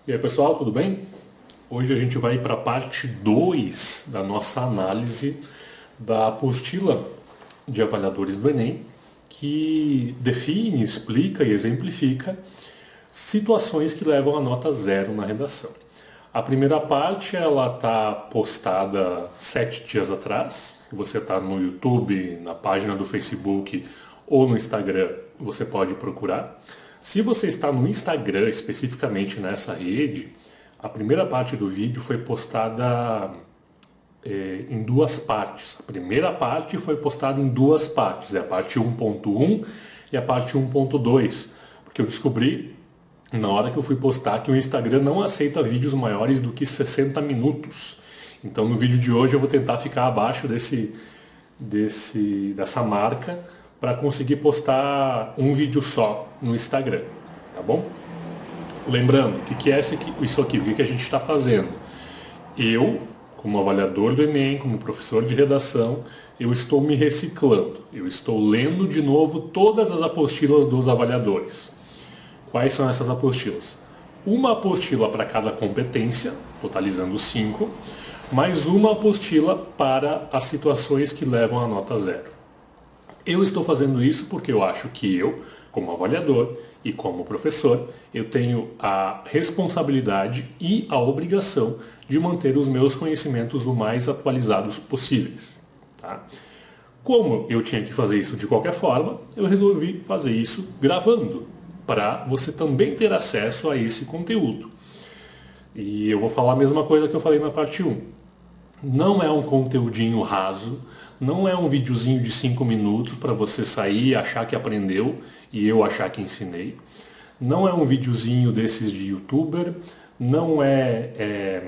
E aí pessoal, tudo bem? Hoje a gente vai para a parte 2 da nossa análise da apostila de avaliadores do Enem, que define, explica e exemplifica situações que levam a nota zero na redação. A primeira parte ela está postada 7 dias atrás. Se você está no YouTube, na página do Facebook ou no Instagram, você pode procurar. Se você está no Instagram, especificamente nessa rede, a primeira parte do vídeo foi postada em duas partes. A primeira parte foi postada em duas partes, é a parte 1.1 e a parte 1.2, porque eu descobri na hora que eu fui postar que o Instagram não aceita vídeos maiores do que 60 minutos. Então no vídeo de hoje eu vou tentar ficar abaixo dessa marca para conseguir postar um vídeo só no Instagram, tá bom? Lembrando, o que é isso aqui? O que a gente está fazendo? Eu, como avaliador do Enem, como professor de redação, eu estou me reciclando. Eu estou lendo de novo todas as apostilas dos avaliadores. Quais são essas apostilas? Uma apostila para cada competência, totalizando 5, mais uma apostila para as situações que levam a nota zero. Eu estou fazendo isso porque eu acho que eu, como avaliador e como professor, eu tenho a responsabilidade e a obrigação de manter os meus conhecimentos o mais atualizados possíveis. Tá? Como eu tinha que fazer isso de qualquer forma, eu resolvi fazer isso gravando, para você também ter acesso a esse conteúdo. E eu vou falar a mesma coisa que eu falei na parte 1. Não é um conteúdinho raso, não é um videozinho de 5 minutos para você sair e achar que aprendeu e eu achar que ensinei. Não é um videozinho desses de youtuber, não é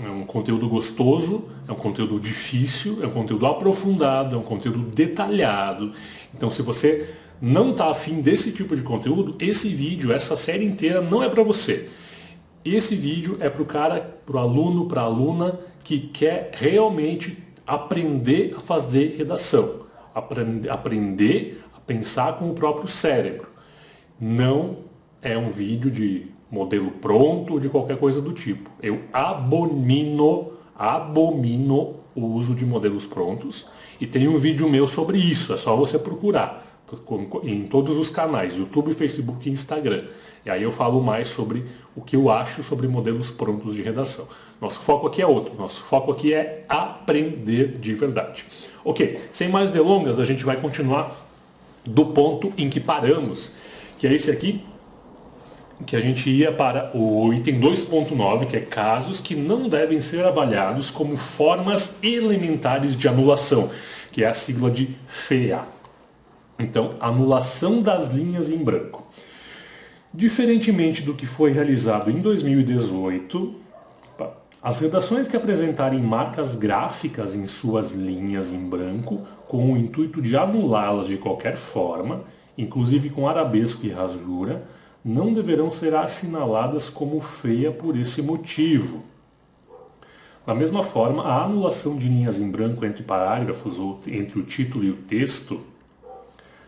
um conteúdo gostoso, é um conteúdo difícil, é um conteúdo aprofundado, é um conteúdo detalhado. Então se você não está afim desse tipo de conteúdo, esse vídeo, essa série inteira não é para você. Esse vídeo é para o cara, para o aluno, para a aluna que quer realmente aprender a fazer redação, aprender a pensar com o próprio cérebro. Não é um vídeo de modelo pronto ou de qualquer coisa do tipo. Eu abomino o uso de modelos prontos e tem um vídeo meu sobre isso, é só você procurar em todos os canais, YouTube, Facebook e Instagram. E aí eu falo mais sobre o que eu acho sobre modelos prontos de redação. Nosso foco aqui é outro, nosso foco aqui é aprender de verdade. Ok, sem mais delongas, a gente vai continuar do ponto em que paramos, que é esse aqui, que a gente ia para o item 2.9, que é casos que não devem ser avaliados como formas elementares de anulação, que é a sigla de FEA. Então, anulação das linhas em branco. Diferentemente do que foi realizado em 2018, as redações que apresentarem marcas gráficas em suas linhas em branco, com o intuito de anulá-las de qualquer forma, inclusive com arabesco e rasura, não deverão ser assinaladas como feia por esse motivo. Da mesma forma, a anulação de linhas em branco entre parágrafos ou entre o título e o texto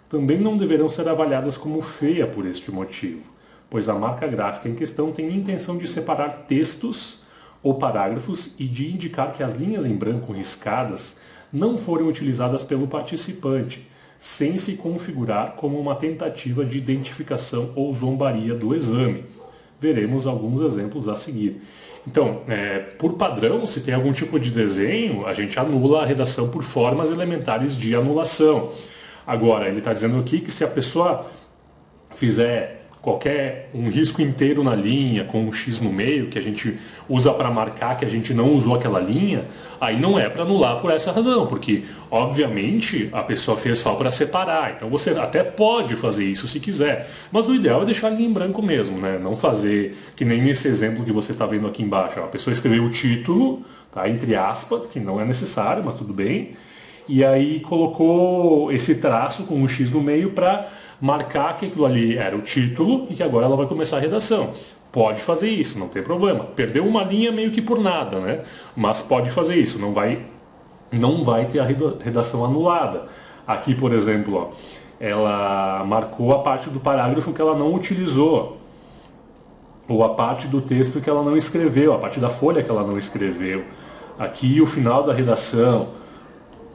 também não deverão ser avaliadas como feia por este motivo, pois a marca gráfica em questão tem a intenção de separar textos ou parágrafos e de indicar que as linhas em branco riscadas não foram utilizadas pelo participante, sem se configurar como uma tentativa de identificação ou zombaria do exame. Veremos alguns exemplos a seguir. Então, por padrão, se tem algum tipo de desenho, a gente anula a redação por formas elementares de anulação. Agora, ele está dizendo aqui que se a pessoa fizer um risco inteiro na linha, com um X no meio, que a gente usa para marcar que a gente não usou aquela linha, aí não é para anular por essa razão, porque, obviamente, a pessoa fez só para separar. Então você até pode fazer isso se quiser, mas o ideal é deixar a linha em branco mesmo, né? Não fazer, que nem nesse exemplo que você está vendo aqui embaixo. A pessoa escreveu o título, tá? Entre aspas, que não é necessário, mas tudo bem, e aí colocou esse traço com um X no meio para marcar que aquilo ali era o título e que agora ela vai começar a redação. Pode fazer isso, não tem problema. Perdeu uma linha meio que por nada, né? Mas pode fazer isso, não vai ter a redação anulada. Aqui, por exemplo, ó, ela marcou a parte do parágrafo que ela não utilizou. ou a parte do texto que ela não escreveu, a parte da folha que ela não escreveu. Aqui o final da redação,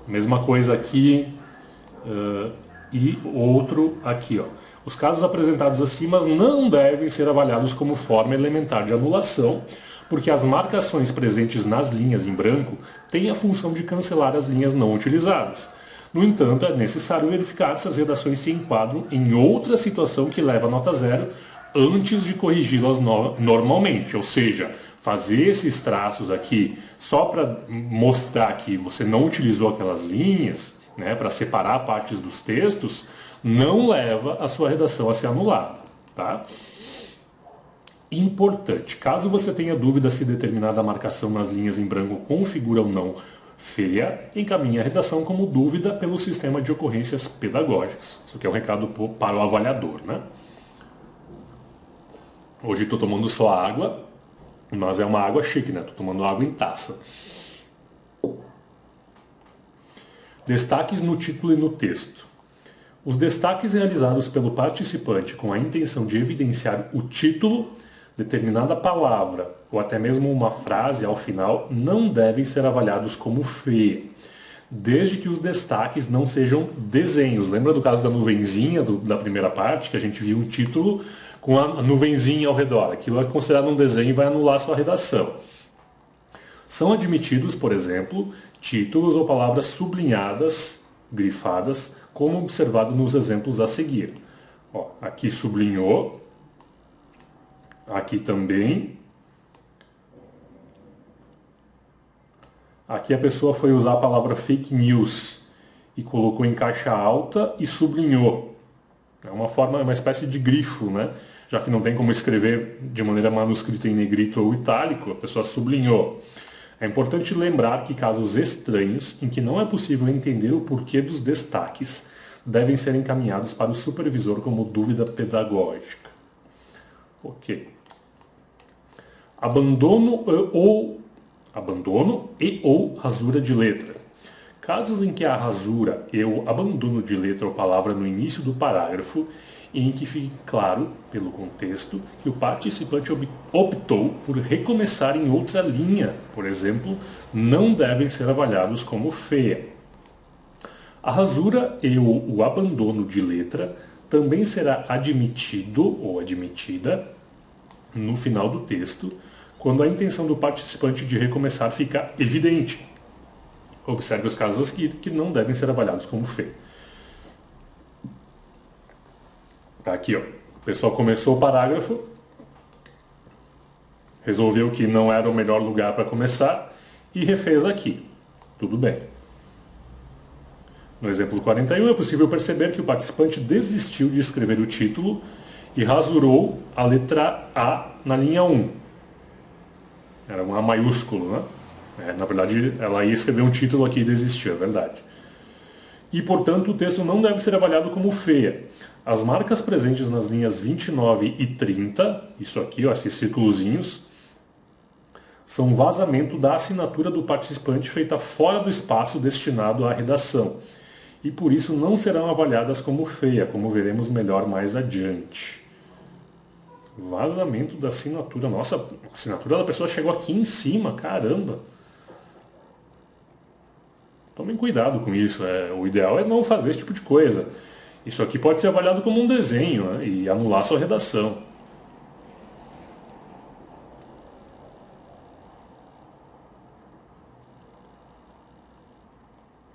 mesma coisa aqui e outro aqui. Ó. Os casos apresentados acima não devem ser avaliados como forma elementar de anulação, porque as marcações presentes nas linhas em branco têm a função de cancelar as linhas não utilizadas. No entanto, é necessário verificar se as redações se enquadram em outra situação que leva a nota zero antes de corrigi-las normalmente, ou seja, fazer esses traços aqui só para mostrar que você não utilizou aquelas linhas, né, para separar partes dos textos, não leva a sua redação a ser anulada. Tá? Importante, caso você tenha dúvida se determinada marcação nas linhas em branco configura ou não feia, encaminhe a redação como dúvida pelo sistema de ocorrências pedagógicas. Isso aqui é um recado para o avaliador, né? Hoje estou tomando só água, mas é uma água chique, né? Estou tomando água em taça. Destaques no título e no texto. Os destaques realizados pelo participante com a intenção de evidenciar o título, determinada palavra ou até mesmo uma frase ao final não devem ser avaliados como feia, desde que os destaques não sejam desenhos. Lembra do caso da nuvenzinha da primeira parte, que a gente viu um título com a nuvenzinha ao redor? Aquilo é considerado um desenho e vai anular a sua redação. São admitidos, por exemplo, títulos ou palavras sublinhadas, grifadas, como observado nos exemplos a seguir. Ó, aqui sublinhou, aqui também. Aqui a pessoa foi usar a palavra fake news e colocou em caixa alta e sublinhou. É uma forma, uma espécie de grifo, né? Já que não tem como escrever de maneira manuscrita em negrito ou itálico, a pessoa sublinhou. É importante lembrar que casos estranhos, em que não é possível entender o porquê dos destaques, devem ser encaminhados para o supervisor como dúvida pedagógica. Ok. Abandono e ou rasura de letra. Casos em que a rasura e o abandono de letra ou palavra no início do parágrafo e em que fique claro, pelo contexto, que o participante optou por recomeçar em outra linha, por exemplo, não devem ser avaliados como feia. A rasura e o abandono de letra também será admitido ou admitida no final do texto, quando a intenção do participante de recomeçar fica evidente. Observe os casos aqui que não devem ser avaliados como feio. Aqui, ó, o pessoal começou o parágrafo, resolveu que não era o melhor lugar para começar e refez aqui. Tudo bem. No exemplo 41, é possível perceber que o participante desistiu de escrever o título e rasurou a letra A na linha 1. Era um A maiúsculo, né? Na verdade, ela ia escrever um título aqui e desistiu, é verdade. E, portanto, o texto não deve ser avaliado como feia. As marcas presentes nas linhas 29 e 30, isso aqui, ó, esses círculozinhos, são vazamento da assinatura do participante feita fora do espaço destinado à redação. E por isso não serão avaliadas como feia, como veremos melhor mais adiante. Vazamento da assinatura. Nossa, a assinatura da pessoa chegou aqui em cima, caramba. Tomem cuidado com isso. O ideal é não fazer esse tipo de coisa. Isso aqui pode ser avaliado como um desenho, né, e anular sua redação.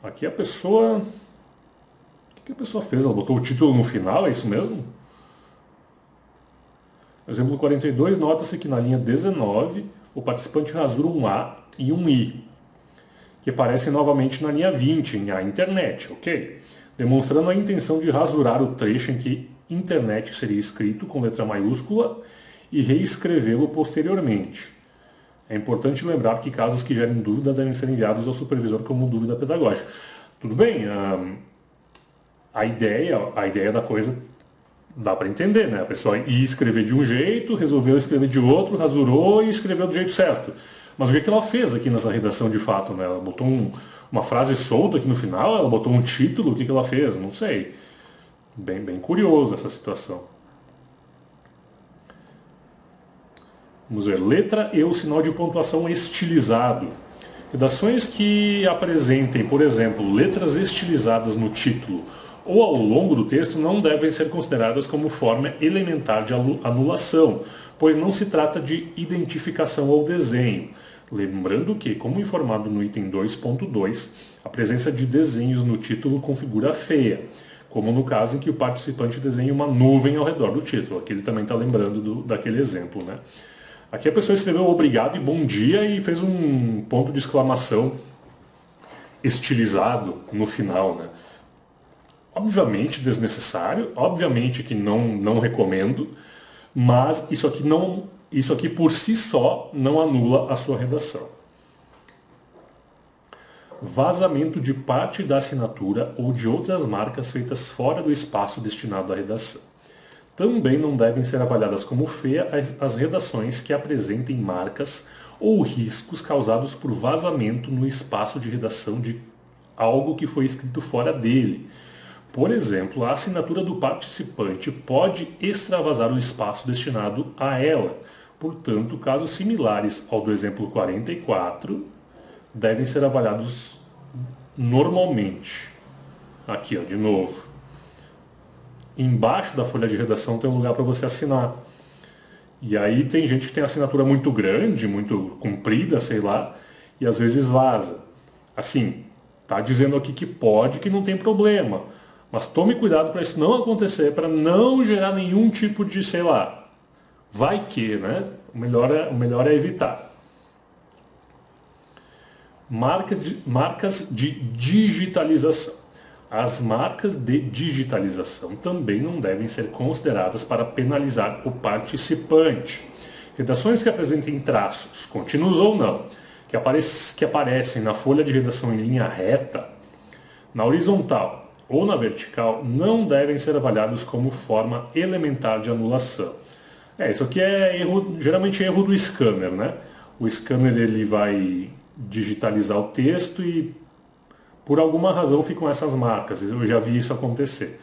Aqui a pessoa... O que a pessoa fez? Ela botou o título no final, é isso mesmo? Exemplo 42, nota-se que na linha 19 o participante rasura um A e um I, que aparecem novamente na linha 20, em A internet, ok? Demonstrando a intenção de rasurar o trecho em que internet seria escrito com letra maiúscula e reescrevê-lo posteriormente. É importante lembrar que casos que gerem dúvidas devem ser enviados ao supervisor como dúvida pedagógica. Tudo bem, a ideia da coisa dá para entender, né? A pessoa ia escrever de um jeito, resolveu escrever de outro, rasurou e escreveu do jeito certo. Mas o que ela fez aqui nessa redação de fato, né? Ela botou uma frase solta aqui no final, ela botou um título, o que ela fez? Não sei. Bem curioso essa situação. Vamos ver, letra E, o sinal de pontuação estilizado. Redações que apresentem, por exemplo, letras estilizadas no título ou ao longo do texto não devem ser consideradas como forma elementar de anulação, pois não se trata de identificação ao desenho. Lembrando que, como informado no item 2.2, a presença de desenhos no título configura feia, como no caso em que o participante desenha uma nuvem ao redor do título. Aqui ele também está lembrando daquele exemplo, né? Aqui a pessoa escreveu obrigado e bom dia e fez um ponto de exclamação estilizado no final, né? Obviamente desnecessário, obviamente que não recomendo, mas isso aqui por si só não anula a sua redação. Vazamento de parte da assinatura ou de outras marcas feitas fora do espaço destinado à redação. Também não devem ser avaliadas como feia as redações que apresentem marcas ou riscos causados por vazamento no espaço de redação de algo que foi escrito fora dele. Por exemplo, a assinatura do participante pode extravasar o espaço destinado a ela. Portanto, casos similares ao do exemplo 44 devem ser avaliados normalmente. Aqui, ó, de novo. Embaixo da folha de redação tem um lugar para você assinar. E aí tem gente que tem assinatura muito grande, muito comprida, sei lá, e às vezes vaza. Assim, tá dizendo aqui que pode, que não tem problema. Mas tome cuidado para isso não acontecer, para não gerar nenhum tipo de, sei lá, vai que, né? O melhor é evitar. Marcas de digitalização. As marcas de digitalização também não devem ser consideradas para penalizar o participante. Redações que apresentem traços, contínuos ou não, que aparecem na folha de redação em linha reta, na horizontal ou na vertical, não devem ser avaliados como forma elementar de anulação. Isso aqui é geralmente erro do scanner, né? O scanner ele vai digitalizar o texto e por alguma razão ficam essas marcas, eu já vi isso acontecer.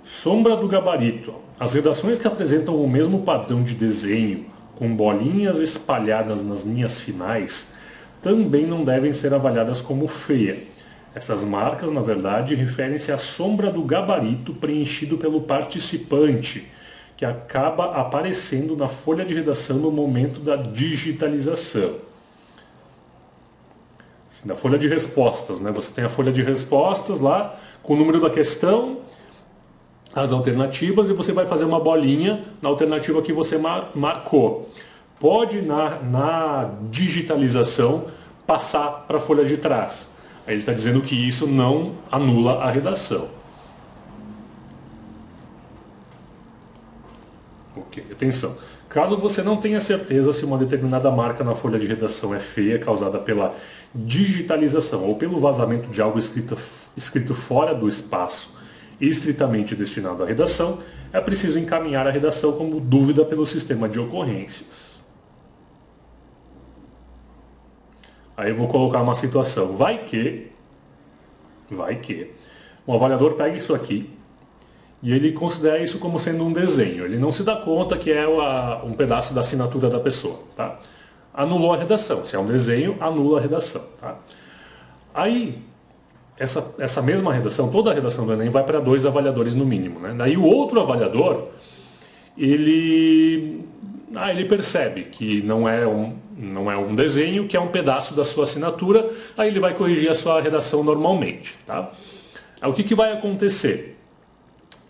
Sombra do gabarito. As redações que apresentam o mesmo padrão de desenho, com bolinhas espalhadas nas linhas finais, também não devem ser avaliadas como feia. Essas marcas, na verdade, referem-se à sombra do gabarito preenchido pelo participante, que acaba aparecendo na folha de redação no momento da digitalização. Na folha de respostas, né? Você tem a folha de respostas lá, com o número da questão, as alternativas, e você vai fazer uma bolinha na alternativa que você marcou. Pode, na digitalização, passar para a folha de trás. Aí ele está dizendo que isso não anula a redação. Ok, atenção. Caso você não tenha certeza se uma determinada marca na folha de redação é feia, causada pela digitalização ou pelo vazamento de algo escrito fora do espaço estritamente destinado à redação, é preciso encaminhar a redação como dúvida pelo sistema de ocorrências. Aí eu vou colocar uma situação. Vai que um avaliador pega isso aqui e ele considera isso como sendo um desenho. Ele não se dá conta que é um pedaço da assinatura da pessoa. Tá? Anulou a redação. Se é um desenho, anula a redação. Tá? Aí, essa mesma redação, toda a redação do Enem vai para 2 avaliadores no mínimo. Né? Daí o outro avaliador, ele percebe que não é um desenho, que é um pedaço da sua assinatura, aí ele vai corrigir a sua redação normalmente. Tá? Aí, o que vai acontecer?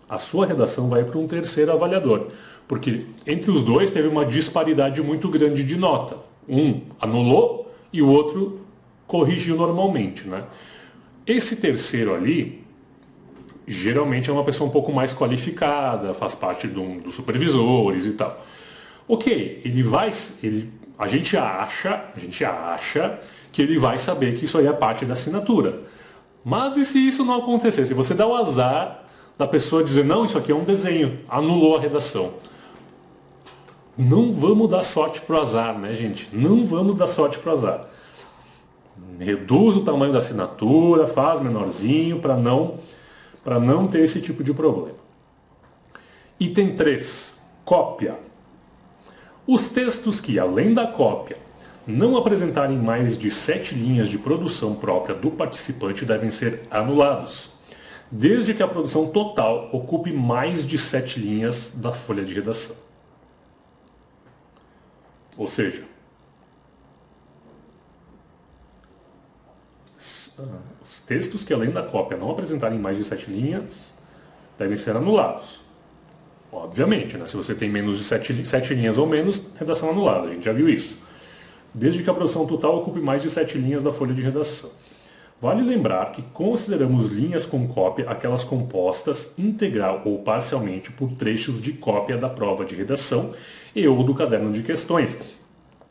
A sua redação vai para um terceiro avaliador, porque entre os dois teve uma disparidade muito grande de nota. Um anulou e o outro corrigiu normalmente. Né? Esse terceiro ali, geralmente é uma pessoa um pouco mais qualificada, faz parte dos supervisores e tal. Ok, a gente acha que ele vai saber que isso aí é parte da assinatura. Mas e se isso não acontecer? Se você dá o azar da pessoa dizer, não, isso aqui é um desenho, anulou a redação. Não vamos dar sorte pro azar, né, gente? Não vamos dar sorte pro azar. Reduz o tamanho da assinatura, faz menorzinho, para não ter esse tipo de problema. Item 3, cópia. Os textos que, além da cópia, não apresentarem mais de 7 linhas de produção própria do participante devem ser anulados, desde que a produção total ocupe mais de 7 linhas da folha de redação. Ou seja, os textos que, além da cópia, não apresentarem mais de 7 linhas devem ser anulados. Obviamente, né? Se você tem menos de 7 linhas ou menos, redação anulada, a gente já viu isso. Desde que a produção total ocupe mais de 7 linhas da folha de redação. Vale lembrar que consideramos linhas com cópia aquelas compostas integral ou parcialmente por trechos de cópia da prova de redação e ou do caderno de questões.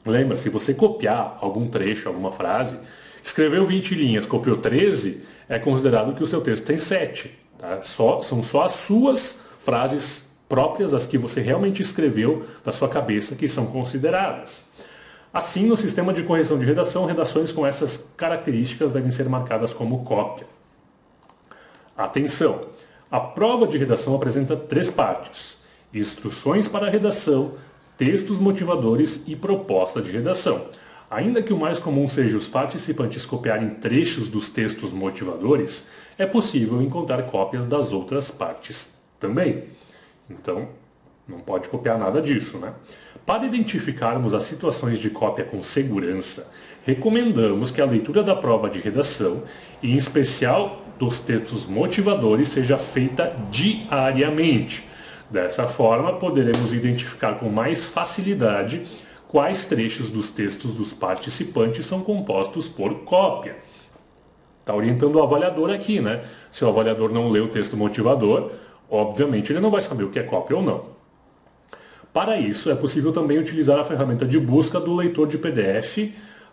Lembra, se você copiar algum trecho, alguma frase, escreveu 20 linhas, copiou 13, é considerado que o seu texto tem 7. Tá? São só as suas frases próprias, as que você realmente escreveu da sua cabeça, que são consideradas. Assim, no sistema de correção de redação, redações com essas características devem ser marcadas como cópia. Atenção! A prova de redação apresenta 3 partes: instruções para a redação, textos motivadores e proposta de redação. Ainda que o mais comum seja os participantes copiarem trechos dos textos motivadores, é possível encontrar cópias das outras partes também. Então, não pode copiar nada disso, né? Para identificarmos as situações de cópia com segurança, recomendamos que a leitura da prova de redação, e em especial dos textos motivadores, seja feita diariamente. Dessa forma, poderemos identificar com mais facilidade quais trechos dos textos dos participantes são compostos por cópia. Está orientando o avaliador aqui, né? Se o avaliador não lê o texto motivador, obviamente ele não vai saber o que é cópia ou não. Para isso, é possível também utilizar a ferramenta de busca do leitor de PDF,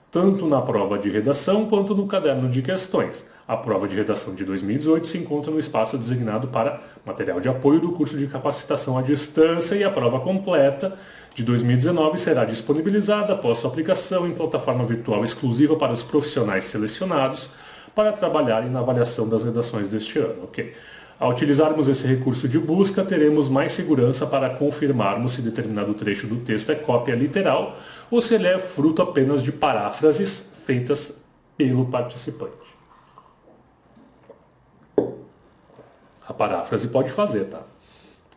tanto na prova de redação quanto no caderno de questões. A prova de redação de 2018 se encontra no espaço designado para material de apoio do curso de capacitação à distância, e a prova completa de 2019 será disponibilizada após sua aplicação em plataforma virtual exclusiva para os profissionais selecionados para trabalharem na avaliação das redações deste ano. Okay? Ao utilizarmos esse recurso de busca, teremos mais segurança para confirmarmos se determinado trecho do texto é cópia literal ou se ele é fruto apenas de paráfrases feitas pelo participante. A paráfrase pode fazer, tá?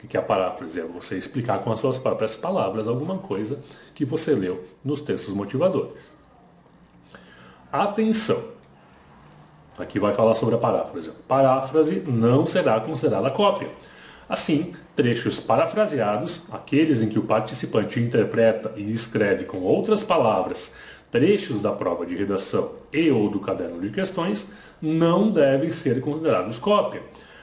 O que é a paráfrase? É você explicar com as suas próprias palavras alguma coisa que você leu nos textos motivadores. Atenção! Aqui vai falar sobre a paráfrase. Paráfrase não será considerada cópia. Assim, trechos parafraseados, aqueles em que o participante interpreta e escreve com outras palavras trechos da prova de redação e ou do caderno de questões, não devem ser considerados cópia.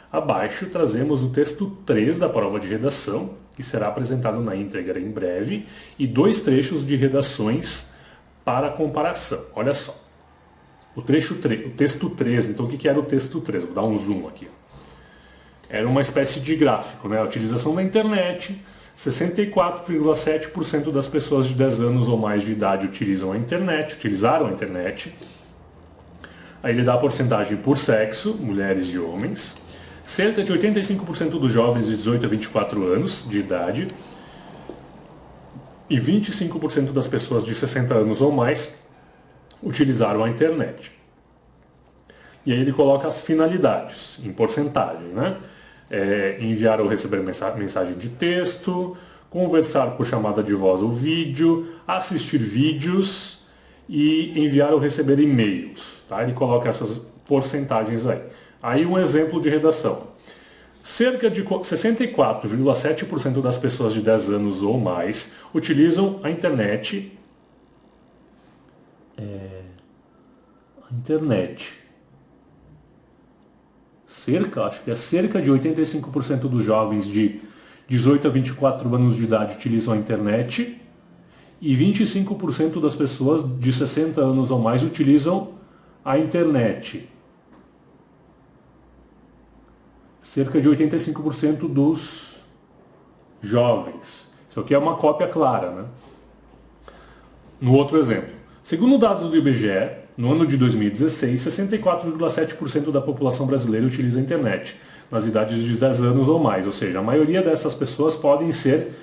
Abaixo trazemos o texto 3 da prova de redação, que será apresentado na íntegra em breve, e 2 trechos de redações para comparação. Olha só. O texto 3, então o que era o texto 3? Vou dar um zoom aqui. Era uma espécie de gráfico, né? A utilização da internet, 64,7% das pessoas de 10 anos ou mais de idade utilizaram a internet. Aí ele dá a porcentagem por sexo, mulheres e homens. Cerca de 85% dos jovens de 18 a 24 anos de idade e 25% das pessoas de 60 anos ou mais utilizaram a internet. E aí ele coloca as finalidades em porcentagem, né? Enviar ou receber mensagem de texto, conversar por chamada de voz ou vídeo, assistir vídeos e enviar ou receber e-mails. Tá? Ele coloca essas porcentagens aí. Aí um exemplo de redação. Cerca de 64,7% das pessoas de 10 anos ou mais utilizam a internet. Acho que é cerca de 85% dos jovens de 18 a 24 anos de idade utilizam a internet e 25% das pessoas de 60 anos ou mais utilizam a internet. Cerca de 85% dos jovens. Isso aqui é uma cópia clara, né? No outro exemplo. Segundo dados do IBGE, no ano de 2016, 64,7% da população brasileira utiliza a internet, nas idades de 10 anos ou mais, ou seja, a maioria dessas pessoas podem ser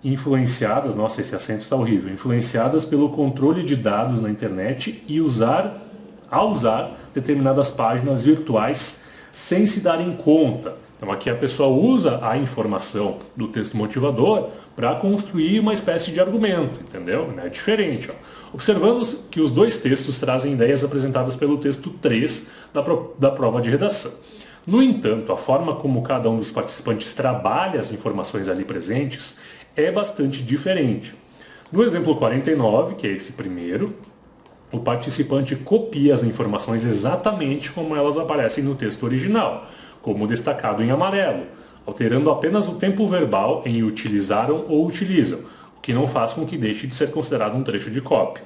influenciadas, nossa, esse acento está horrível, influenciadas pelo controle de dados na internet e usar determinadas páginas virtuais sem se darem conta. Então aqui a pessoa usa a informação do texto motivador para construir uma espécie de argumento, entendeu? É diferente. Ó. Observamos que os dois textos trazem ideias apresentadas pelo texto 3 da prova de redação. No entanto, a forma como cada um dos participantes trabalha as informações ali presentes é bastante diferente. No exemplo 49, que é esse primeiro, o participante copia as informações exatamente como elas aparecem no texto original, como destacado em amarelo, alterando apenas o tempo verbal em utilizaram ou utilizam, o que não faz com que deixe de ser considerado um trecho de cópia.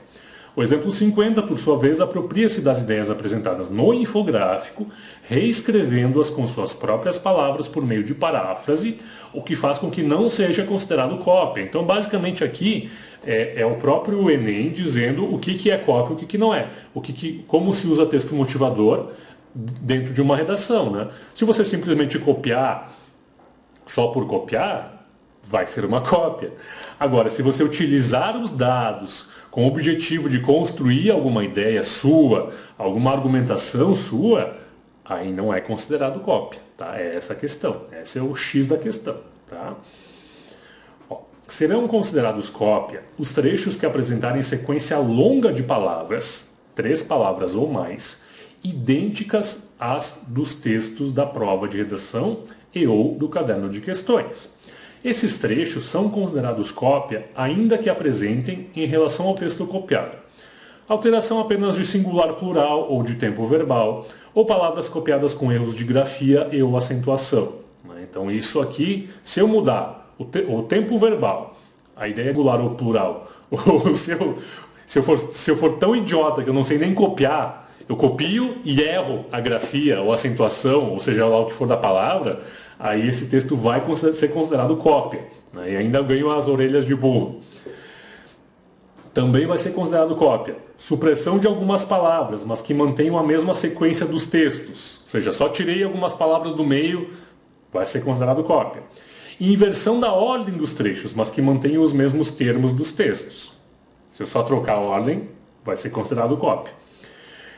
O exemplo 50, por sua vez, apropria-se das ideias apresentadas no infográfico, reescrevendo-as com suas próprias palavras por meio de paráfrase, o que faz com que não seja considerado cópia. Então, basicamente aqui é o próprio Enem dizendo o que é cópia e o que não é. Como se usa texto motivador dentro de uma redação. Né? Se você simplesmente copiar só por copiar, vai ser uma cópia. Agora, se você utilizar os dados com o objetivo de construir alguma ideia sua, alguma argumentação sua, aí não é considerado cópia. Tá? É essa a questão. Esse é o X da questão. Tá? Ó, serão considerados cópia os trechos que apresentarem sequência longa de palavras, 3 palavras ou mais, idênticas às dos textos da prova de redação e ou do caderno de questões. Esses trechos são considerados cópia ainda que apresentem em relação ao texto copiado alteração apenas de singular plural ou de tempo verbal, ou palavras copiadas com erros de grafia e ou acentuação. Então isso aqui, se eu mudar o tempo verbal, a ideia é singular ou plural, ou se eu for tão idiota que eu não sei nem copiar, eu copio e erro a grafia ou acentuação, ou seja lá o que for da palavra, aí esse texto vai ser considerado cópia. E ainda ganho as orelhas de burro. Também vai ser considerado cópia supressão de algumas palavras, mas que mantenham a mesma sequência dos textos. Ou seja, só tirei algumas palavras do meio, vai ser considerado cópia. Inversão da ordem dos trechos, mas que mantenham os mesmos termos dos textos. Se eu só trocar a ordem, vai ser considerado cópia.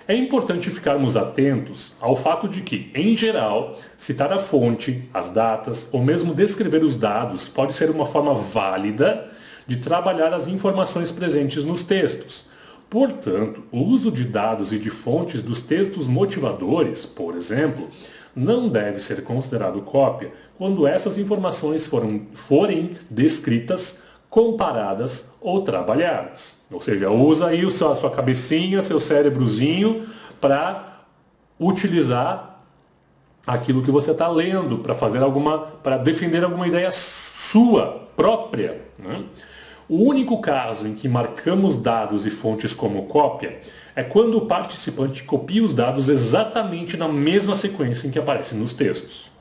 É importante ficarmos atentos ao fato de que, em geral, citar a fonte, as datas ou mesmo descrever os dados pode ser uma forma válida de trabalhar as informações presentes nos textos. Portanto, o uso de dados e de fontes dos textos motivadores, por exemplo, não deve ser considerado cópia quando essas informações forem descritas, comparadas ou trabalhadas. Ou seja, usa aí a sua cabecinha, seu cérebrozinho, para utilizar aquilo que você está lendo, para defender alguma ideia sua, própria. Né? O único caso em que marcamos dados e fontes como cópia é quando o participante copia os dados exatamente na mesma sequência em que aparecem nos textos.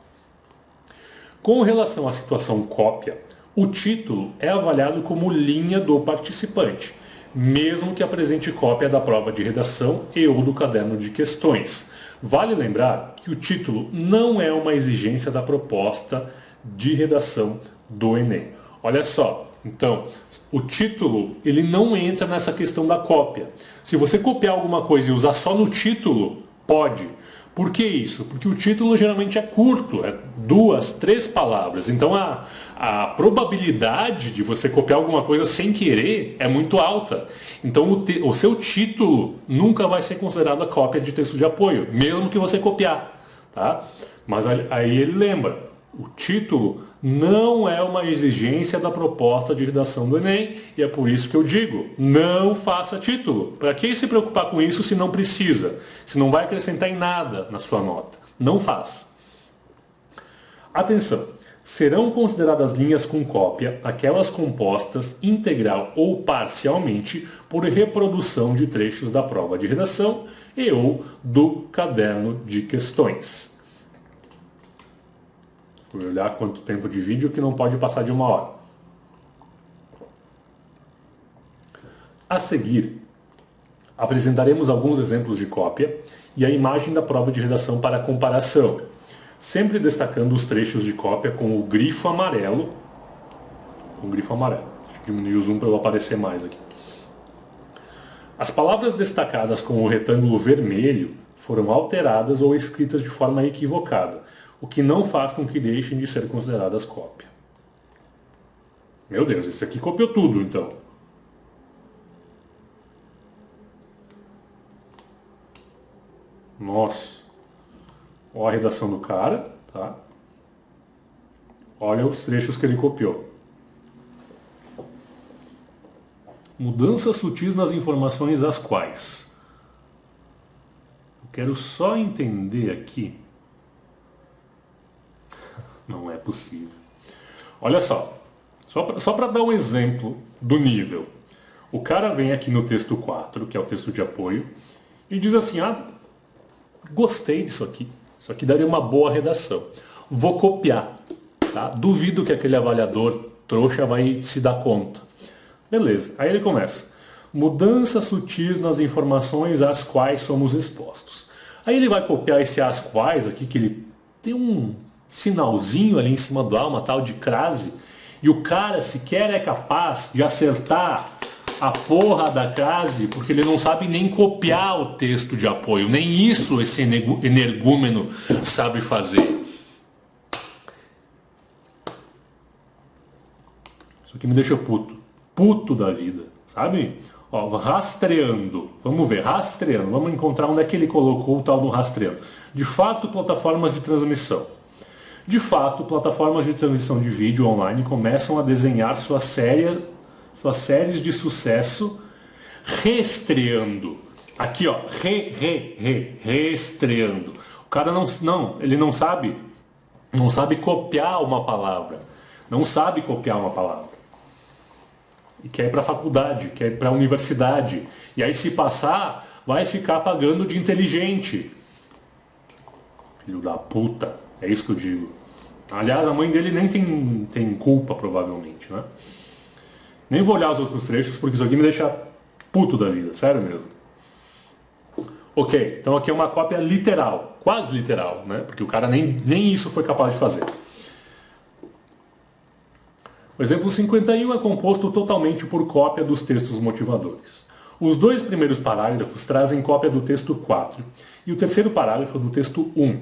Com relação à situação cópia, o título é avaliado como linha do participante, mesmo que apresente cópia da prova de redação e ou do caderno de questões. Vale lembrar que o título não é uma exigência da proposta de redação do Enem. Olha só, então, o título ele não entra nessa questão da cópia. Se você copiar alguma coisa e usar só no título, pode. Por que isso? Porque o título geralmente é curto, é 2, 3 palavras. Então a probabilidade de você copiar alguma coisa sem querer é muito alta. Então o seu título nunca vai ser considerado a cópia de texto de apoio, mesmo que você copiar. Tá? Mas aí ele lembra, o título não é uma exigência da proposta de redação do Enem, e é por isso que eu digo, não faça título. Para que se preocupar com isso se não precisa? Se não vai acrescentar em nada na sua nota. Não faça. Atenção! Serão consideradas linhas com cópia aquelas compostas integral ou parcialmente por reprodução de trechos da prova de redação e ou do caderno de questões. Vou olhar quanto tempo de vídeo que não pode passar de 1 hora. A seguir, apresentaremos alguns exemplos de cópia e a imagem da prova de redação para comparação, sempre destacando os trechos de cópia com o grifo amarelo com grifo amarelo. Deixa eu diminuir o zoom para eu aparecer mais aqui. As palavras destacadas com o retângulo vermelho foram alteradas ou escritas de forma equivocada, o que não faz com que deixem de ser consideradas cópia. Meu Deus, esse aqui copiou tudo, então. Nossa. Olha a redação do cara, tá? Olha os trechos que ele copiou. Mudanças sutis nas informações as quais. Eu quero só entender aqui. Não é possível. Olha só. Só para dar um exemplo do nível. O cara vem aqui no texto 4, que é o texto de apoio, e diz assim, gostei disso aqui. Isso aqui daria uma boa redação. Vou copiar. Tá? Duvido que aquele avaliador trouxa vai se dar conta. Beleza. Aí ele começa. Mudanças sutis nas informações às quais somos expostos. Aí ele vai copiar esse às quais aqui, que ele tem um sinalzinho ali em cima do A, uma tal de crase, e o cara sequer é capaz de acertar a porra da crase, porque ele não sabe nem copiar o texto de apoio. Nem isso esse energúmeno sabe fazer. Isso aqui me deixa puto. Puto da vida, sabe? Ó, rastreando. Vamos ver, rastreando. Vamos encontrar onde é que ele colocou o tal do rastreando. De fato, plataformas de transmissão. De fato, plataformas de transmissão de vídeo online começam a desenhar suas séries de sucesso reestreando. Aqui, ó, reestreando. O cara ele não sabe copiar uma palavra. Não sabe copiar uma palavra. E quer ir para a faculdade, quer ir para a universidade. E aí se passar, vai ficar pagando de inteligente. Filho da puta. É isso que eu digo. Aliás, a mãe dele nem tem culpa, provavelmente, né? Nem vou olhar os outros trechos, porque isso aqui me deixa puto da vida. Sério mesmo. Ok, então aqui é uma cópia literal. Quase literal, né? Porque o cara nem isso foi capaz de fazer. O exemplo 51 é composto totalmente por cópia dos textos motivadores. Os dois primeiros parágrafos trazem cópia do texto 4 e o terceiro parágrafo do texto 1.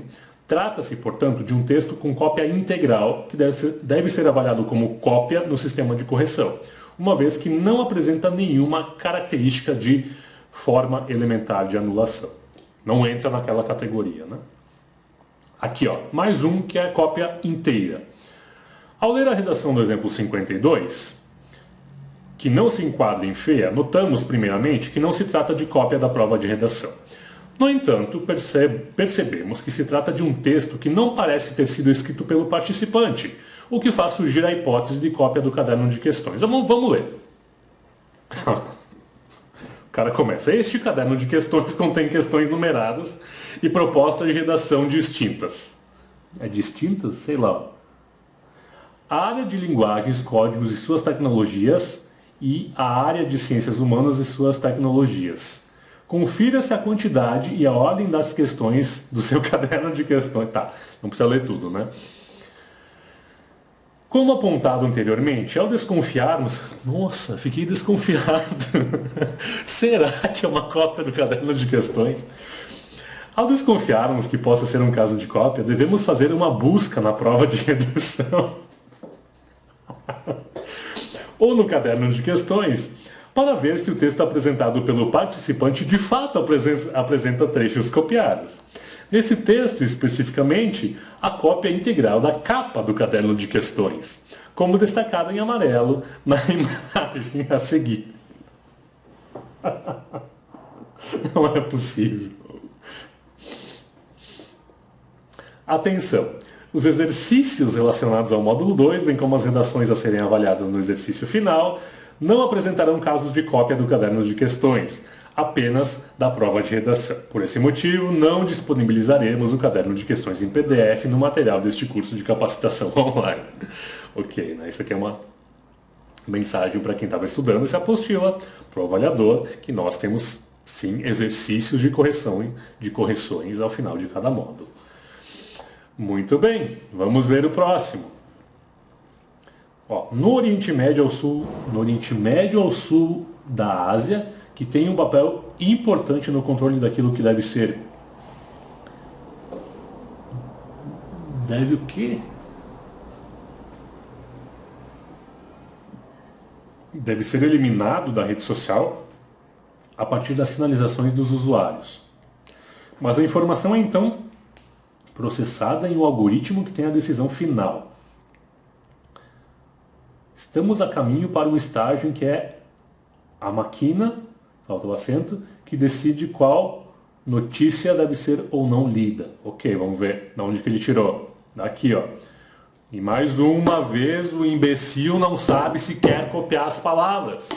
Trata-se, portanto, de um texto com cópia integral que deve ser avaliado como cópia no sistema de correção, uma vez que não apresenta nenhuma característica de forma elementar de anulação. Não entra naquela categoria, né? Aqui, ó, mais um que é a cópia inteira. Ao ler a redação do exemplo 52, que não se enquadra em FEA, notamos primeiramente que não se trata de cópia da prova de redação. No entanto, percebemos que se trata de um texto que não parece ter sido escrito pelo participante, o que faz surgir a hipótese de cópia do caderno de questões. Vamos ler. O cara começa. Este caderno de questões contém questões numeradas e propostas de redação distintas. É distintas? Sei lá. A área de linguagens, códigos e suas tecnologias e a área de ciências humanas e suas tecnologias. Confira-se a quantidade e a ordem das questões do seu caderno de questões. Tá, não precisa ler tudo, né? Como apontado anteriormente, ao desconfiarmos... Nossa, fiquei desconfiado. Será que é uma cópia do caderno de questões? Ao desconfiarmos que possa ser um caso de cópia, devemos fazer uma busca na prova de redação ou no caderno de questões para ver se o texto apresentado pelo participante de fato apresenta trechos copiados. Nesse texto, especificamente, a cópia integral da capa do caderno de questões, como destacado em amarelo na imagem a seguir. Não é possível. Atenção! Os exercícios relacionados ao módulo 2, bem como as redações a serem avaliadas no exercício final, não apresentarão casos de cópia do caderno de questões, apenas da prova de redação. Por esse motivo, não disponibilizaremos o caderno de questões em PDF no material deste curso de capacitação online. Ok, né? Isso aqui é uma mensagem para quem estava estudando essa apostila, para o avaliador, que nós temos, sim, exercícios de correções ao final de cada módulo. Muito bem, vamos ver o próximo. Ó, no Oriente Médio ao sul da Ásia, que tem um papel importante no controle daquilo que deve ser... Deve o quê? Deve ser eliminado da rede social a partir das sinalizações dos usuários. Mas a informação é então processada em um algoritmo que tem a decisão final. Estamos a caminho para um estágio em que é a máquina, falta o acento, que decide qual notícia deve ser ou não lida. Ok, vamos ver de onde que ele tirou. Daqui, ó. E mais uma vez o imbecil não sabe se quer copiar as palavras.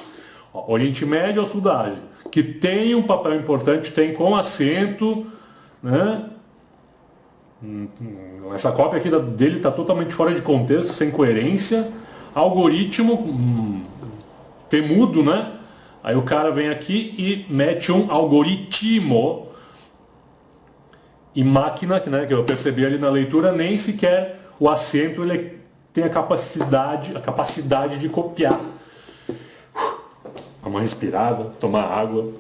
Ó, Oriente Médio ao Sul da Ásia, que tem um papel importante, tem com acento, né? Essa cópia aqui dele está totalmente fora de contexto, sem coerência. Algoritmo, temudo, né? Aí o cara vem aqui e mete um algoritmo. E máquina, né, que eu percebi ali na leitura, nem sequer o acento ele tem a capacidade de copiar. Dá uma respirada, tomar água.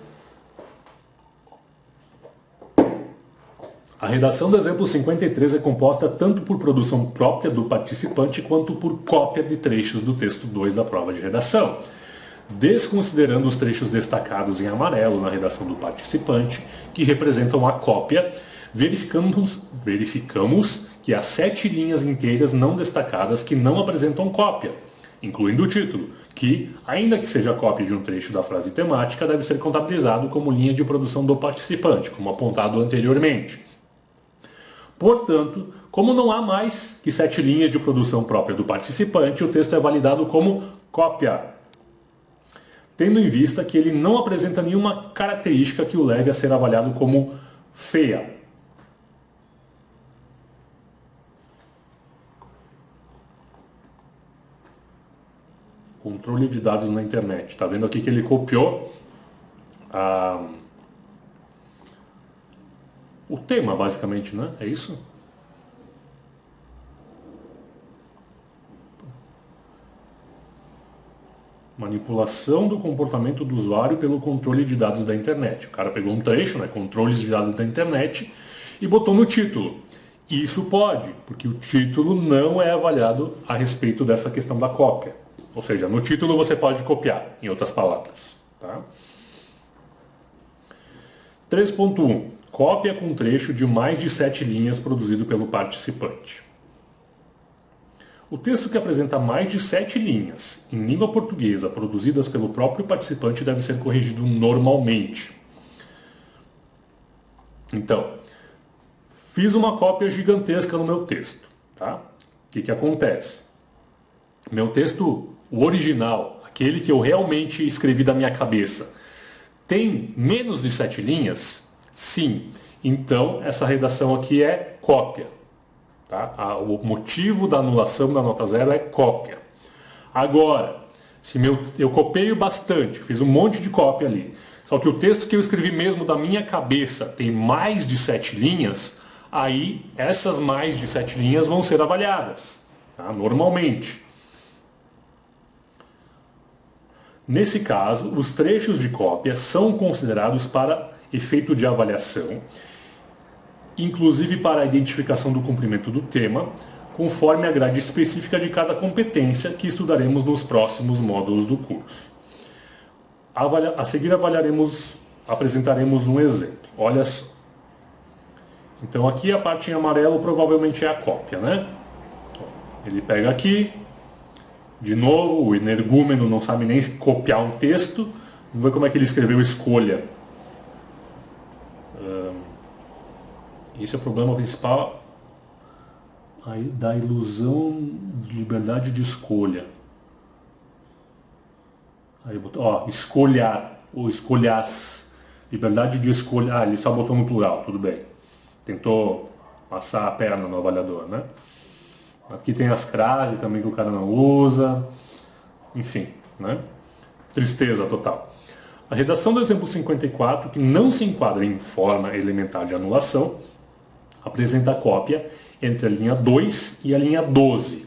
A redação do exemplo 53 é composta tanto por produção própria do participante quanto por cópia de trechos do texto 2 da prova de redação. Desconsiderando os trechos destacados em amarelo na redação do participante, que representam a cópia, verificamos que há 7 linhas inteiras não destacadas que não apresentam cópia, incluindo o título, que, ainda que seja cópia de um trecho da frase temática, deve ser contabilizado como linha de produção do participante, como apontado anteriormente. Portanto, como não há mais que 7 linhas de produção própria do participante, o texto é validado como cópia, tendo em vista que ele não apresenta nenhuma característica que o leve a ser avaliado como feia. Controle de dados na internet. Está vendo aqui que ele copiou o tema, basicamente, né? É isso? Manipulação do comportamento do usuário pelo controle de dados da internet. O cara pegou um trecho, né, controles de dados da internet, e botou no título. Isso pode, porque o título não é avaliado a respeito dessa questão da cópia. Ou seja, no título você pode copiar, em outras palavras. Tá? 3.1. Cópia com trecho de mais de 7 linhas produzido pelo participante. O texto que apresenta mais de 7 linhas em língua portuguesa produzidas pelo próprio participante deve ser corrigido normalmente. Então, fiz uma cópia gigantesca no meu texto. Tá? O que acontece? Meu texto, o original, aquele que eu realmente escrevi da minha cabeça, tem menos de 7 linhas? Sim. Então, essa redação aqui é cópia. Tá? O motivo da anulação da nota 0 é cópia. Agora, se eu copiei bastante, fiz um monte de cópia ali, só que o texto que eu escrevi mesmo da minha cabeça tem mais de 7 linhas, aí essas mais de 7 linhas vão ser avaliadas, tá? Normalmente. Nesse caso, os trechos de cópia são considerados para efeito de avaliação, inclusive para a identificação do cumprimento do tema, conforme a grade específica de cada competência que estudaremos nos próximos módulos do curso. A seguir apresentaremos um exemplo. Olha só. Então aqui a parte em amarelo provavelmente é a cópia, né? Ele pega aqui, de novo, o energúmeno não sabe nem copiar um texto. Vamos ver como é que ele escreveu escolha. Esse é o problema principal aí da ilusão de liberdade de escolha. Aí botou, ó, escolhar, ou escolhas, liberdade de escolha. Ah, ele só botou no plural, tudo bem. Tentou passar a perna no avaliador, né? Aqui tem as crases também que o cara não usa. Enfim, né? Tristeza total. A redação do exemplo 54, que não se enquadra em forma elementar de anulação, apresenta a cópia entre a linha 2 e a linha 12.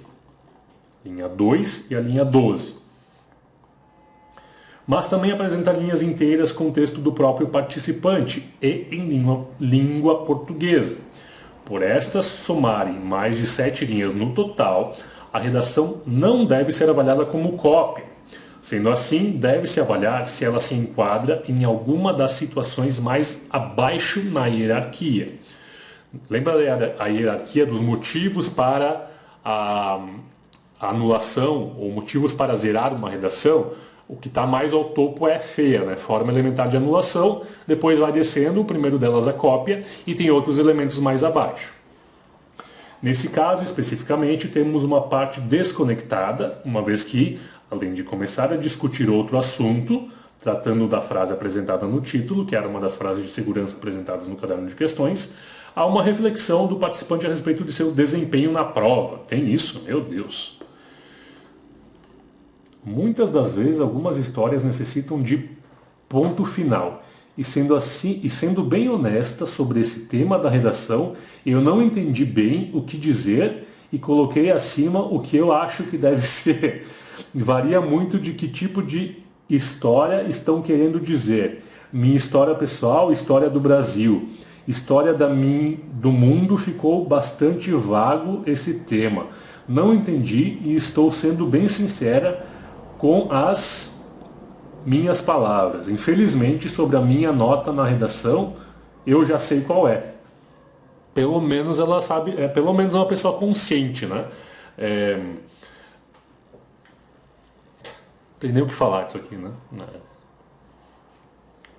linha 2 e a linha 12. Mas também apresentar linhas inteiras com o texto do próprio participante e em língua portuguesa. Por estas somarem mais de 7 linhas no total, a redação não deve ser avaliada como cópia. Sendo assim, deve-se avaliar se ela se enquadra em alguma das situações mais abaixo na hierarquia. Lembra a hierarquia dos motivos para a anulação ou motivos para zerar uma redação? O que está mais ao topo é feia, né? Forma elementar de anulação, depois vai descendo, o primeiro delas a cópia, e tem outros elementos mais abaixo. Nesse caso, especificamente, temos uma parte desconectada, uma vez que, além de começar a discutir outro assunto, tratando da frase apresentada no título, que era uma das frases de segurança apresentadas no caderno de questões, há uma reflexão do participante a respeito de seu desempenho na prova. Tem isso? Meu Deus! Muitas das vezes, algumas histórias necessitam de ponto final. E sendo assim, e sendo bem honesta sobre esse tema da redação, eu não entendi bem o que dizer e coloquei acima o que eu acho que deve ser. Varia muito de que tipo de história estão querendo dizer. Minha história pessoal, história do Brasil. História do mundo, ficou bastante vago esse tema. Não entendi e estou sendo bem sincera com as minhas palavras. Infelizmente, sobre a minha nota na redação, eu já sei qual é. Pelo menos ela sabe, pelo menos é uma pessoa consciente, né? Tem nem o que falar disso aqui, né?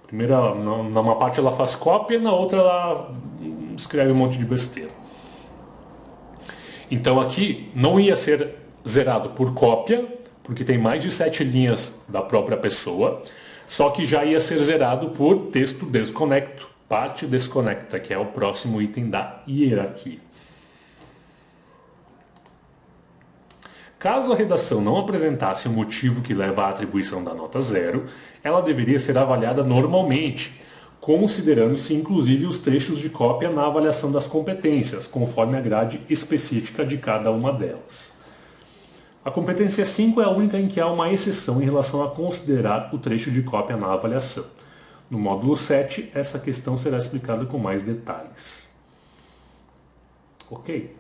Primeira, numa parte ela faz cópia, na outra ela escreve um monte de besteira. Então aqui não ia ser zerado por cópia, porque tem mais de 7 linhas da própria pessoa, só que já ia ser zerado por texto desconecto, parte desconecta, que é o próximo item da hierarquia. Caso a redação não apresentasse um motivo que leva à atribuição da nota 0, ela deveria ser avaliada normalmente, considerando-se inclusive os trechos de cópia na avaliação das competências, conforme a grade específica de cada uma delas. A competência 5 é a única em que há uma exceção em relação a considerar o trecho de cópia na avaliação. No módulo 7, essa questão será explicada com mais detalhes. Ok?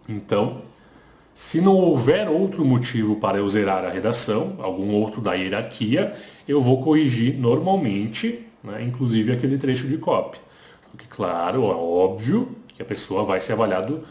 Então, se não houver outro motivo para eu zerar a redação, algum outro da hierarquia, eu vou corrigir normalmente, né, inclusive aquele trecho de cópia. Porque, claro, é óbvio que a pessoa vai ser avaliada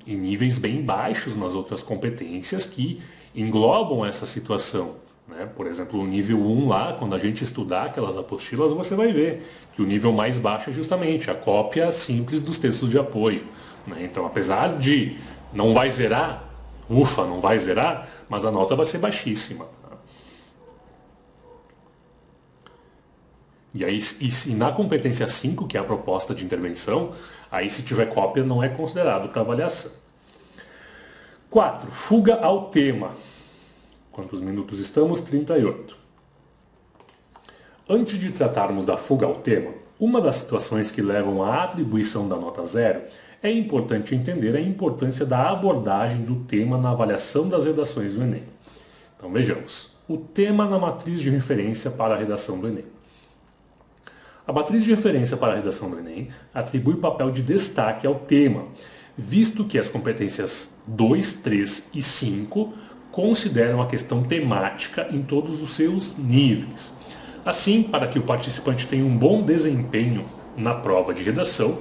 em níveis bem baixos nas outras competências que englobam essa situação. Né? Por exemplo, o nível 1 lá, quando a gente estudar aquelas apostilas, você vai ver que o nível mais baixo é justamente a cópia simples dos textos de apoio. Né? Então, apesar de não vai zerar, não vai zerar, mas a nota vai ser baixíssima. Tá? E aí, e na competência 5, que é a proposta de intervenção, aí se tiver cópia não é considerado para avaliação. 4. Fuga ao tema. Quantos minutos estamos? 38. Antes de tratarmos da fuga ao tema, uma das situações que levam à atribuição da nota 0 é importante entender a importância da abordagem do tema na avaliação das redações do Enem. Então vejamos. O tema na matriz de referência para a redação do Enem. A matriz de referência para a redação do Enem atribui papel de destaque ao tema, visto que as competências 2, 3 e 5 consideram a questão temática em todos os seus níveis. Assim, para que o participante tenha um bom desempenho na prova de redação,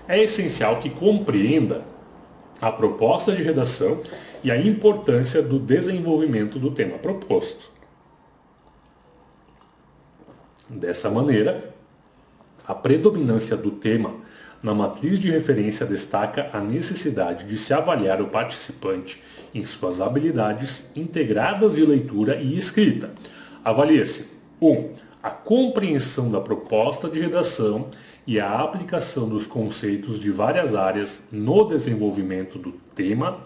é essencial que compreenda a proposta de redação e a importância do desenvolvimento do tema proposto. Dessa maneira, a predominância do tema na matriz de referência destaca a necessidade de se avaliar o participante em suas habilidades integradas de leitura e escrita. Avalia-se 1. A compreensão da proposta de redação e a aplicação dos conceitos de várias áreas no desenvolvimento do tema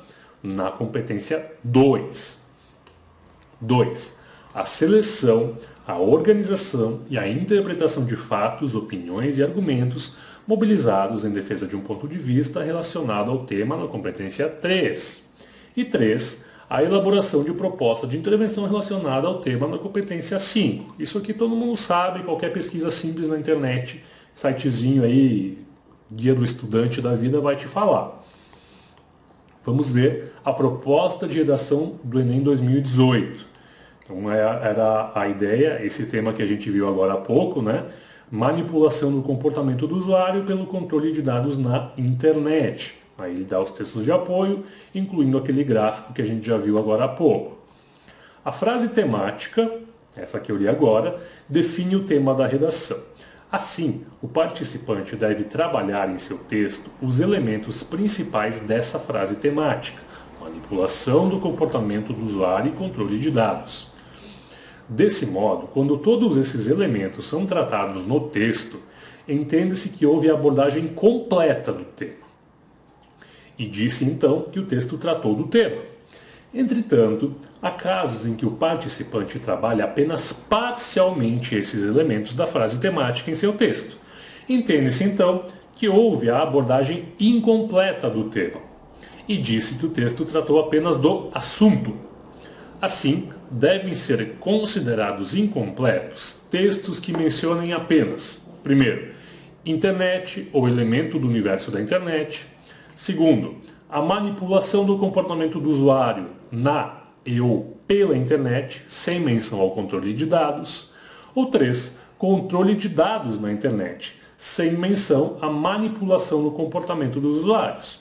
na competência 2. 2. A seleção, a organização e a interpretação de fatos, opiniões e argumentos mobilizados em defesa de um ponto de vista relacionado ao tema na competência 3. E 3, a elaboração de proposta de intervenção relacionada ao tema na competência 5. Isso aqui todo mundo sabe, qualquer pesquisa simples na internet, sitezinho aí, Guia do Estudante da Vida vai te falar. Vamos ver a proposta de redação do Enem 2018. Então era a ideia, esse tema que a gente viu agora há pouco, né? Manipulação do comportamento do usuário pelo controle de dados na internet. Aí ele dá os textos de apoio, incluindo aquele gráfico que a gente já viu agora há pouco. A frase temática, essa que eu li agora, define o tema da redação. Assim, o participante deve trabalhar em seu texto os elementos principais dessa frase temática: manipulação do comportamento do usuário e controle de dados. Desse modo, quando todos esses elementos são tratados no texto, entende-se que houve a abordagem completa do tema. E disse então que o texto tratou do tema. Entretanto, há casos em que o participante trabalha apenas parcialmente esses elementos da frase temática em seu texto. Entende-se então que houve a abordagem incompleta do tema. E disse que o texto tratou apenas do assunto. Assim, devem ser considerados incompletos textos que mencionem apenas, primeiro, internet ou elemento do universo da internet. Segundo, a manipulação do comportamento do usuário na e ou pela internet, sem menção ao controle de dados. Ou 3, controle de dados na internet, sem menção à manipulação do comportamento dos usuários.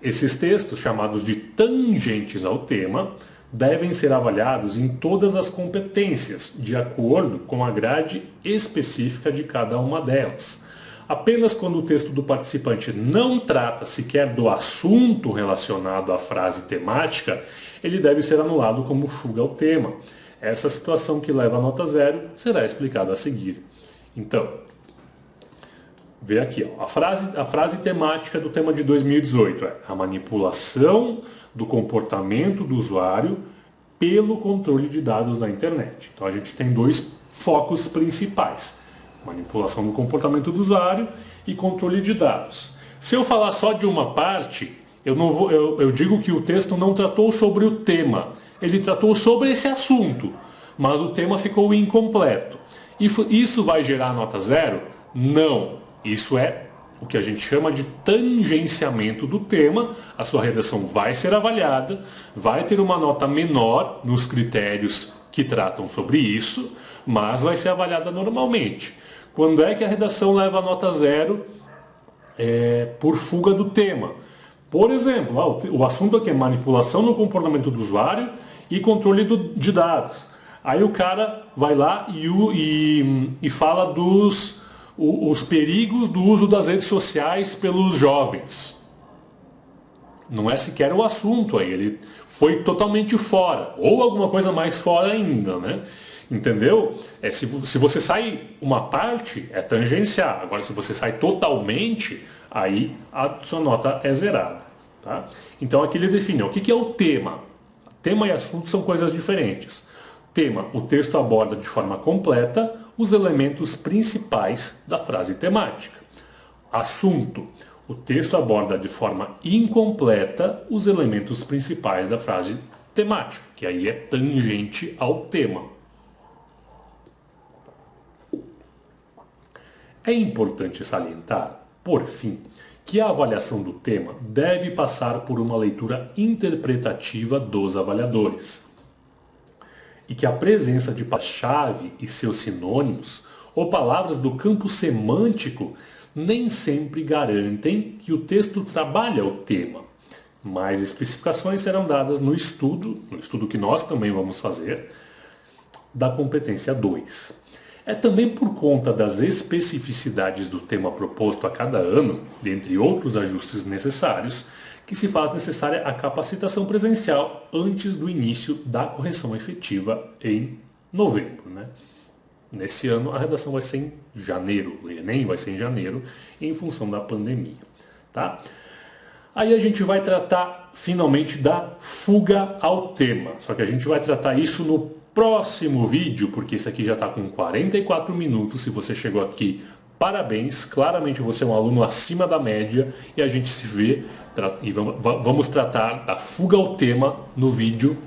Esses textos, chamados de tangentes ao tema, devem ser avaliados em todas as competências, de acordo com a grade específica de cada uma delas. Apenas quando o texto do participante não trata sequer do assunto relacionado à frase temática, ele deve ser anulado como fuga ao tema. Essa situação que leva a nota 0 será explicada a seguir. Então, vê aqui, ó, a frase temática do tema de 2018 é a manipulação do comportamento do usuário pelo controle de dados na internet. Então a gente tem dois focos principais: manipulação do comportamento do usuário e controle de dados. Se eu falar só de uma parte, eu digo que o texto não tratou sobre o tema, ele tratou sobre esse assunto, mas o tema ficou incompleto. Isso vai gerar nota 0? Não. Isso é o que a gente chama de tangenciamento do tema. A sua redação vai ser avaliada, vai ter uma nota menor nos critérios que tratam sobre isso, mas vai ser avaliada normalmente. Quando é que a redação leva a nota 0? Por fuga do tema. Por exemplo, o assunto aqui é manipulação no comportamento do usuário e controle de dados. Aí o cara vai lá e fala os perigos do uso das redes sociais pelos jovens. Não é sequer o assunto aí, ele foi totalmente fora, ou alguma coisa mais fora ainda, né? Entendeu? Se você sai uma parte, é tangenciar. Agora, se você sai totalmente, aí a sua nota é zerada. Tá? Então aqui ele define o que é o tema. Tema e assunto são coisas diferentes. Tema, o texto aborda de forma completa os elementos principais da frase temática. Assunto, o texto aborda de forma incompleta os elementos principais da frase temática, que aí é tangente ao tema. É importante salientar, por fim, que a avaliação do tema deve passar por uma leitura interpretativa dos avaliadores. E que a presença de palavras-chave e seus sinônimos, ou palavras do campo semântico, nem sempre garantem que o texto trabalha o tema. Mais especificações serão dadas no estudo que nós também vamos fazer, da competência 2. É também por conta das especificidades do tema proposto a cada ano, dentre outros ajustes necessários, que se faz necessária a capacitação presencial antes do início da correção efetiva em novembro. Né? Nesse ano a redação vai ser em janeiro, o Enem vai ser em janeiro, em função da pandemia. Tá? Aí a gente vai tratar finalmente da fuga ao tema, só que a gente vai tratar isso no próximo vídeo, porque esse aqui já está com 44 minutos. Se você chegou aqui Parabéns, claramente você é um aluno acima da média e a gente se vê e vamos tratar da fuga ao tema no vídeo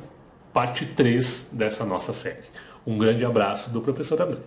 parte 3 dessa nossa série. Um grande abraço do professor André.